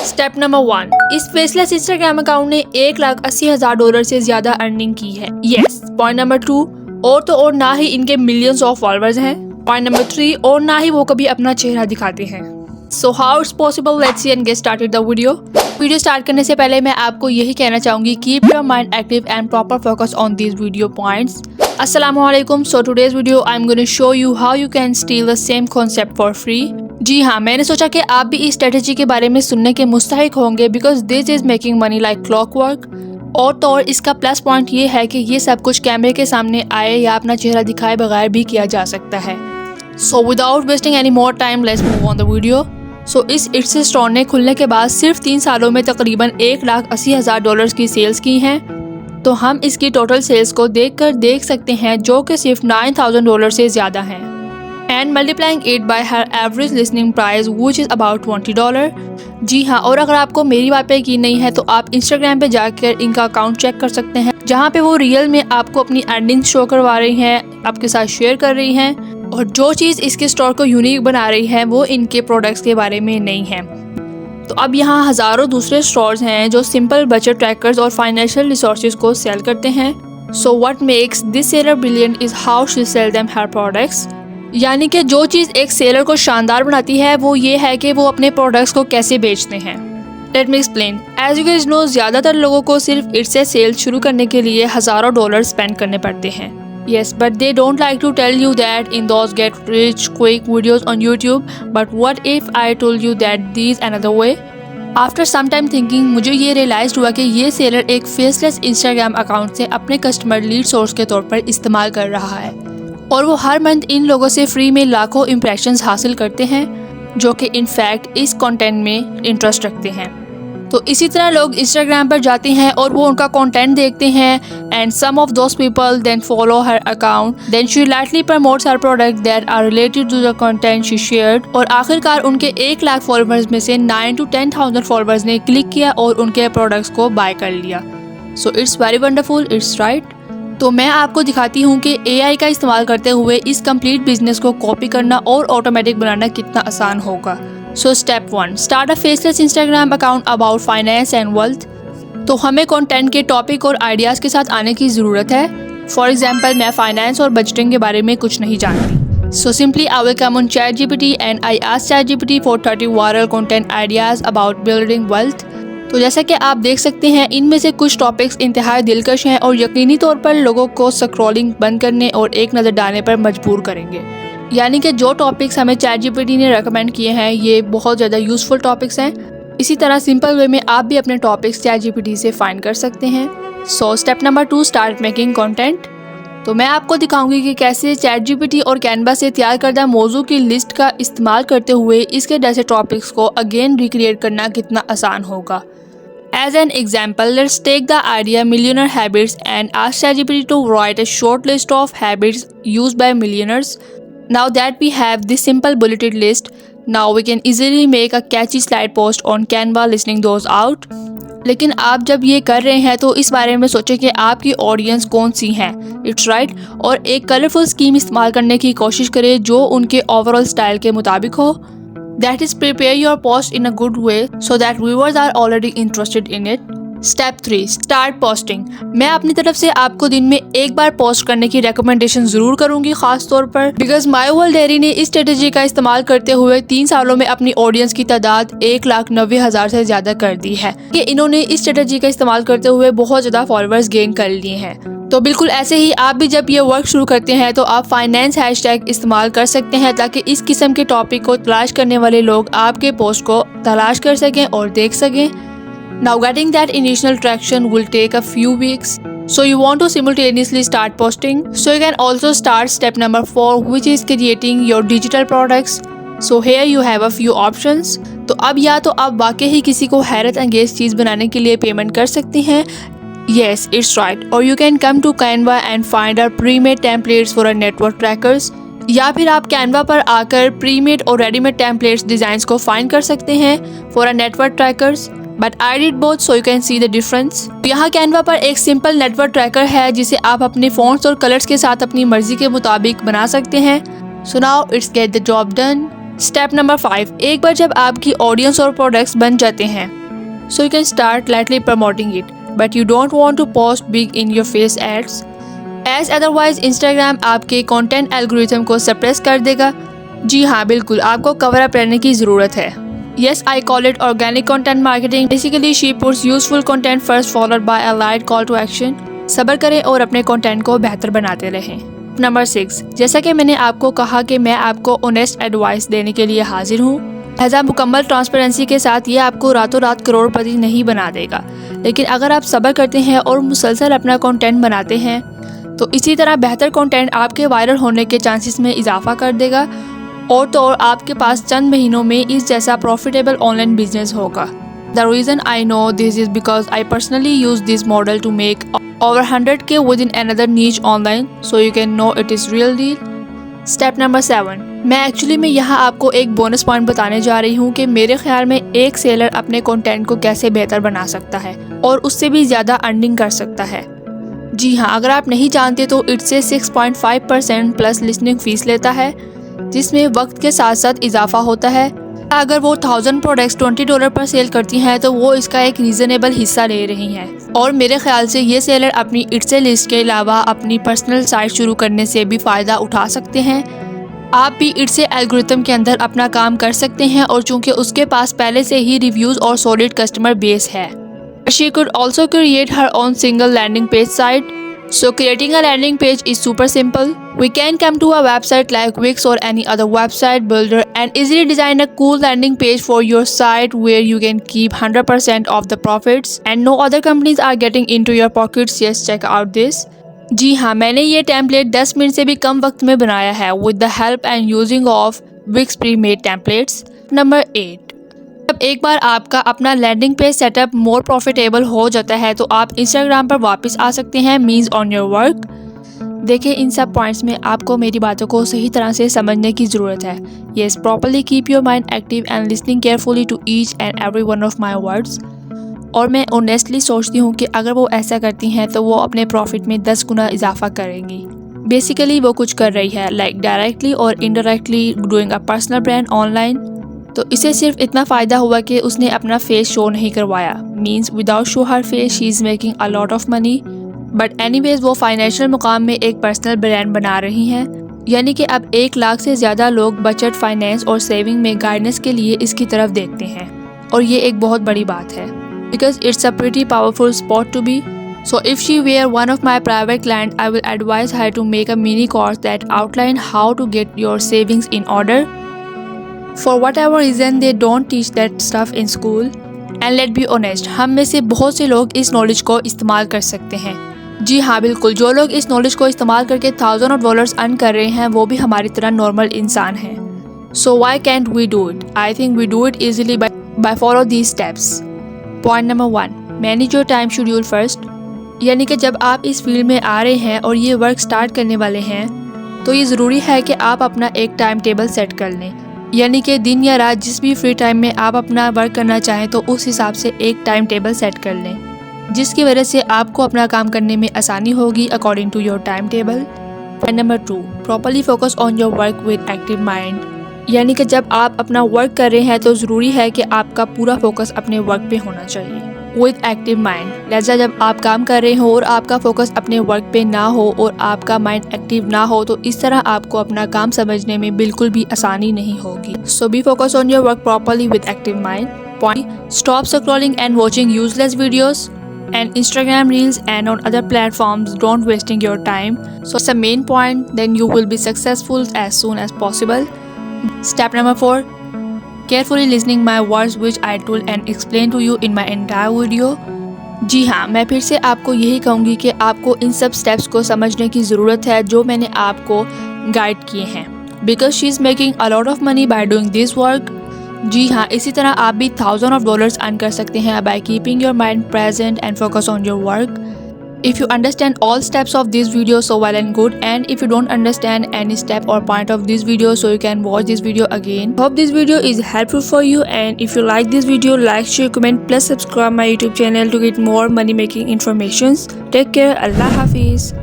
Step number 1, इस faceless Instagram account ने $1,80,000 से ज्यादा अर्निंग की है। यस। पॉइंट नंबर 2, और तो और ना ही इनके मिलियंस ऑफ फॉलोअर्स हैं। पॉइंट नंबर 3, और ना ही वो कभी अपना चेहरा दिखाते हैं। So how it's possible, let's see and get started the video start करने से पहले मैं आपको यही कहना चाहूंगी, keep your mind active and proper focus on these video points. अस्सलामुअलैकुम। So today's video I am going to show you how you can steal the same concept for free. जी हाँ, मैंने सोचा कि आप भी इस स्ट्रेटेजी के बारे में सुनने के मुस्तहिक होंगे, because this is making money like clockwork. और तो और इसका प्लस पॉइंट ये है कि ये सब कुछ कैमरे के सामने आए या अपना चेहरा दिखाए बगैर भी किया जा सकता है। So without wasting any more time, let's move on the video. So इस इट्स स्टोर ने खुलने के बाद सिर्फ 3 सालों में तकरीबन $1,80,000 की सेल्स की हैं। तो हम इसकी टोटल सेल्स को देख सकते हैं, जो कि सिर्फ $9,000 से ज़्यादा हैं। And multiplying it by her average listening price which is about $20। जी हाँ, और अगर आपको मेरी बात पे यकीन नहीं है तो आप इंस्टाग्राम पे जाकर इनका अकाउंट चेक कर सकते हैं, जहाँ पे वो रियल में आपको अपनी अर्निंग शो करवा रही हैं, आपके साथ शेयर कर रही हैं। और जो चीज़ इसके स्टोर को यूनिक बना रही है वो इनके प्रोडक्ट्स के बारे में नहीं है। तो अब यहाँ हज़ारों दूसरे स्टोर्स हैं जो सिंपल बजट ट्रैकर्स और फाइनेंशियल रिसोर्सेज को सेल करते हैं। So what makes this seller brilliant is how she sell them her products. यानी कि जो चीज़ एक सेलर को शानदार बनाती है वो ये है कि वो अपने प्रोडक्ट्स को कैसे बेचते हैं। Let me explain. As you guys know, ज़्यादातर लोगों को सिर्फ इससे सेल शुरू करने के लिए हज़ारों डॉलर स्पेंड करने पड़ते हैं। Yes, but they don't like to tell you that in those get rich quick videos on YouTube. But what if I told you that these another way? After some time thinking, मुझे ये realise हुआ कि ये seller एक faceless Instagram account से अपने customer lead source के तौर पर इस्तेमाल कर रहा है, और वो हर मंथ इन लोगों से फ्री में लाखों इम्प्रेशंस हासिल करते हैं, जो कि इनफैक्ट इस कंटेंट में इंटरेस्ट रखते हैं। तो इसी तरह लोग इंस्टाग्राम पर जाते हैं और वो उनका कंटेंट देखते हैं, and some of those people then follow her account, then she lightly promotes her product that are related to the content she shared. और आखिरकार उनके 1 लाख फॉलोअर्स में से 9 to 10,000 फॉलोअर्स ने क्लिक किया और उनके प्रोडक्ट्स को बाय कर लिया। So it's very wonderful, it's right. तो मैं आपको दिखाती हूँ कि AI का इस्तेमाल करते हुए इस कंप्लीट बिजनेस को कॉपी करना और ऑटोमेटिक बनाना कितना आसान होगा। So step 1, start a faceless Instagram account about finance and wealth. तो हमें कंटेंट के टॉपिक और आइडियाज़ के साथ आने की ज़रूरत है। फॉर एग्जांपल, मैं फाइनेंस और बजटिंग के बारे में कुछ नहीं जानती। So simply I will come on ChatGPT and I ask ChatGPT for 30 viral content ideas about building wealth. तो जैसा कि आप देख सकते हैं, इनमें से कुछ टॉपिक्स इंतहाई दिलकश हैं और यकीनी तौर पर लोगों को स्क्रॉलिंग बंद करने और एक नज़र डालने पर मजबूर करेंगे। यानी कि जो टॉपिक्स हमें ChatGPT ने रेकमेंड किए हैं ये बहुत ज़्यादा यूज़फुल टॉपिक्स हैं। इसी तरह सिंपल वे में आप भी अपने टॉपिक्स ChatGPT से फाइंड कर सकते हैं। So step number 2, start making content. तो मैं आपको दिखाऊंगी कि कैसे ChatGPT और कैनवा से तैयार करदा मौजू की लिस्ट का इस्तेमाल करते हुए इसके जैसे टॉपिक्स को अगेन रिक्रिएट करना कितना आसान होगा। As an example, let's take the idea millionaire habits and ask ChatGPT to write a short list of habits used by millionaires. Now that we have this simple bulleted list, now we can easily make a catchy slide post on Canva listening those out. लेकिन आप जब ये कर रहे हैं तो इस बारे में सोचें कि आपकी ऑडियंस कौन सी है। It's right. और एक कलरफुल स्कीम इस्तेमाल करने की कोशिश करें जो उनके ओवरऑल स्टाइल के मुताबिक हो। That is, prepare your post in a good way so that viewers are already interested in it. Step 3, start posting. मैं अपनी तरफ से आपको दिन में एक बार पोस्ट करने की रिकमेंडेशन जरूर करूंगी, खास तौर पर बिकॉज माई वर्ल्ड डेयरी ने इस स्ट्रेटेजी का इस्तेमाल करते हुए 3 सालों में अपनी ऑडियंस की तादाद 1,90,000 से ज्यादा कर दी है कि इन्होंने इस स्ट्रेटेजी का इस्तेमाल करते हुए बहुत ज्यादा फॉलोअर्स गेन कर लिए हैं। तो बिल्कुल ऐसे ही आप भी जब ये वर्क शुरू करते हैं तो आप फाइनेंस हैशटैग इस्तेमाल कर सकते हैं, ताकि इस किस्म के टॉपिक को तलाश करने वाले लोग आपके पोस्ट को तलाश कर सकें और देख सकें। Now getting that initial traction will take a few weeks. So you want to simultaneously start posting. So you can also start step number 4, which is creating your digital products. So here you have a few options. तो अब या तो आप वाकई ही किसी को हैरत अंगेज चीज़ बनाने के लिए पेमेंट कर सकते हैं। Yes, it's right. Or you can come to Canva and find our pre-made templates for our network trackers. या फिर आप कैनवा पर आकर प्रीमेड और रेडीमेड टेम्पलेट्स डिज़ाइंस को फाइंड कर सकते हैं for a network trackers. But I did both so you can see the difference. यहाँ कैनवा पर एक सिंपल नेटवर्क ट्रैकर है जिसे आप अपने फॉन्ट्स और कलर्स के साथ अपनी मर्जी के मुताबिक बना सकते हैं। So now it's get the job done. Step number 5, एक बार जब आपकी ऑडियंस और प्रोडक्ट्स बन जाते हैं, so you can start lightly promoting it, but you don't want to post big in your face ads, as otherwise Instagram आपके content algorithm को suppress कर देगा। जी हाँ, बिल्कुल आपको कवर अप रहने की ज़रूरत है। Yes, I call it organic content marketing. Basically, she puts useful content first followed by a light call to action. सब्र करें और अपने कंटेंट को बेहतर बनाते रहें। नंबर 6, जैसा कि मैंने आपको कहा कि मैं आपको ऑनेस्ट एडवाइस देने के लिए हाजिर हूँ। लिहाजा मुकम्मल ट्रांसपेरेंसी के साथ ये आपको रातों रात करोड़पति नहीं बना देगा, लेकिन अगर आप सब्र करते हैं और मुसलसल अपना कंटेंट बनाते हैं तो इसी तरह बेहतर कंटेंट आपके वायरल होने के चांसेस में इजाफा कर देगा और तो और आपके पास चंद महीनों में इस जैसा प्रॉफिटेबल ऑनलाइन बिजनेस होगा। The reason I know this is because I personally use this model to make over 100K within another niche online, so you can know it is real deal. Step number 7, मैं actually में यहाँ आपको एक bonus point बताने जा रही हूँ कि मेरे ख्याल में एक सेलर अपने कंटेंट को कैसे बेहतर बना सकता है और उससे भी ज़्यादा अर्निंग कर सकता है। जी हाँ, अगर आप नहीं जानते तो इससे 6.5% प्लस लिसनिंग फीस लेता है, जिसमें वक्त के साथ साथ इजाफा होता है। अगर वो 1000 प्रोडक्ट्स $20 पर सेल करती हैं तो वो इसका एक रीजनेबल हिस्सा ले रही हैं और मेरे ख्याल से ये सेलर अपनी इट्से लिस्ट के अलावा अपनी पर्सनल साइट शुरू करने से भी फ़ायदा उठा सकते हैं। आप भी इट्से एल्गोरिथम के अंदर अपना काम कर सकते हैं और चूंकि उसके पास पहले से ही रिव्यूज़ और सॉलिड कस्टमर बेस है। She could also create her own single landing page site. So creating a landing page is super simple. We can come to a website like Wix or any other website builder and easily design a cool landing page for your site where you can keep 100% of the profits and no other companies are getting into your pockets. Yes, check out this. जी हाँ, मैंने ये template 10 minute से भी कम वक्त में बनाया है with the help and using of Wix pre-made templates. Number 8, जब एक बार आपका अपना landing page setup more profitable हो जाता है तो आप इंस्टाग्राम पर वापस आ सकते हैं मीन्स ऑन योर वर्क। देखिए, इन सब पॉइंट्स में आपको मेरी बातों को सही तरह से समझने की ज़रूरत है। Yes, properly keep your mind active and listening carefully to each and every one of my words. और मैं ऑनेस्टली सोचती हूँ कि अगर वो ऐसा करती हैं तो वो अपने प्रॉफिट में 10 गुना इजाफा करेंगी। बेसिकली वो कुछ कर रही है लाइक डायरेक्टली और indirectly doing a personal brand online. तो इसे सिर्फ इतना फ़ायदा हुआ कि उसने अपना फेस शो नहीं करवाया, means without show her face she is making a lot of money. But anyways वो फाइनेंशियल मुकाम में एक पर्सनल ब्रांड बना रही हैं, यानी कि अब 1 लाख से ज़्यादा लोग बचत, फाइनेंस और सेविंग में गाइडेंस के लिए इसकी तरफ देखते हैं और ये एक बहुत बड़ी बात है because it's a pretty powerful spot to be. So if she were one of my private clients, I will advise her to make a mini course that outline how to get your savings in order. For whatever reason they don't teach that stuff in school. And let's be honest, हम में से बहुत से लोग इस knowledge को इस्तेमाल कर सकते हैं। जी हाँ, बिल्कुल, जो लोग इस नॉलेज को इस्तेमाल करके thousands of dollars अर्न कर रहे हैं वो भी हमारी तरह नॉर्मल इंसान हैं। So why can't we do it? I think we do it easily by follow these steps. Point number 1, manage your time schedule first. यानी कि जब आप इस फील्ड में आ रहे हैं और ये वर्क स्टार्ट करने वाले हैं तो ये ज़रूरी है कि आप अपना एक टाइम टेबल सेट कर लें, यानी कि दिन या रात जिस भी फ्री टाइम में आप अपना वर्क करना चाहें तो उस हिसाब से एक टाइम टेबल सेट कर लें, जिसकी वजह से आपको अपना काम करने में आसानी होगी according to your time table. Point number 2, properly focus on your work with active mind. यानी कि जब आप अपना वर्क कर रहे हैं तो ज़रूरी है कि आपका पूरा फोकस अपने वर्क पे होना चाहिए विद एक्टिव माइंड। लिहाजा जब आप काम कर रहे हो और आपका फोकस अपने वर्क पे ना हो और आपका माइंड एक्टिव ना हो तो इस तरह आपको अपना काम समझने में बिल्कुल भी आसानी नहीं होगी। So be focus on your work properly with active mind. Point, stop scrolling and watching useless videos and Instagram reels and on other platforms. Don't wasting your time. So it's the main point, then you will be successful as soon as possible. Step number 4, carefully listening my words which I told and explained to you in my entire video. जी हाँ, मैं फिर से आपको यही कहूँगी कि आपको इन सब स्टेप्स को समझने की ज़रूरत है जो मैंने आपको गाइड किए हैं, because she is making a lot of money by doing this work. जी हाँ, इसी तरह आप भी thousands of dollars अर्न कर सकते हैं by keeping your mind present and focus on your work. If you understand all steps of this video, so well and good, and if you don't understand any step or point of this video, so you can watch this video again. Hope this video is helpful for you, and if you like this video, like, share, comment, plus subscribe my YouTube channel to get more money making informations. Take care. Allah Hafiz.